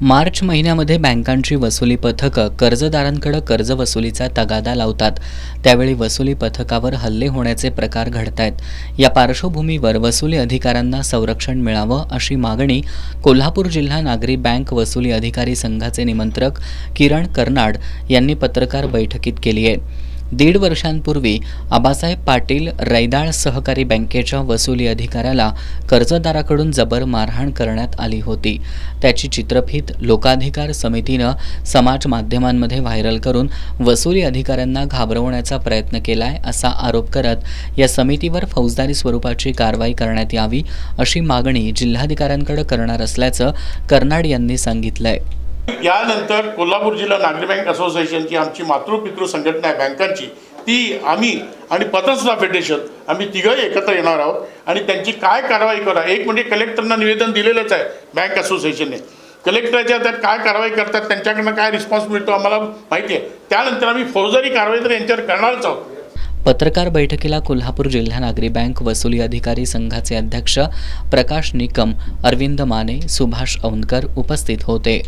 मार्च महिन्यामध्ये बँकांची वसुली पथकं कर्जदारांकडे कर्ज वसुलीचा तगादा लावतात. त्यावेळी वसुली पथकावर हल्ले होण्याचे प्रकार घडतायत. या पार्श्वभूमीवर वसुली अधिकाऱ्यांना संरक्षण मिळावं अशी मागणी कोल्हापूर जिल्हा नागरी बँक वसुली अधिकारी संघाचे निमंत्रक किरण कर्नाड यांनी पत्रकार बैठकीत केली आहे. 1.5 वर्षांपूर्वी आबासाहेब पाटील रैदाळ सहकारी बँकेच्या वसुली अधिकाऱ्याला कर्जदाराकडून जबर मारहाण करण्यात आली होती. त्याची चित्रफित लोकाधिकार समितीनं समाज माध्यमांमध्ये व्हायरल करून वसुली अधिकाऱ्यांना घाबरवण्याचा प्रयत्न केलाय असा आरोप करत या समितीवर फौजदारी स्वरूपाची कारवाई करण्यात यावी अशी मागणी जिल्हाधिकाऱ्यांकडे करणार असल्याचं कर्नाड यांनी सांगितलंय. यानंतर कोल्हापूर जिल्हा नागरी बँक असोसिएशनची आमची मातृपितृ संघटना आहे बँकांची, ती आम्ही आणि पतसंस्था फेडरेशन आम्ही तिघंही एकत्र येणार आहोत आणि त्यांची काय कारवाई करा. एक म्हणजे कलेक्टरना निवेदन दिलेलंच आहे बँक असोसिएशनने. कलेक्टरच्या त्यात काय कारवाई करतात, त्यांच्याकडनं काय रिस्पॉन्स मिळतो आम्हाला माहिती आहे. त्यानंतर आम्ही फौजदारी कारवाई तर यांच्यावर करणारच आहोत. पत्रकार बैठकीला कोल्हापूर जिल्हा नागरी बँक वसुली अधिकारी संघाचे अध्यक्ष प्रकाश निकम, अरविंद माने, सुभाष औंधकर उपस्थित होते.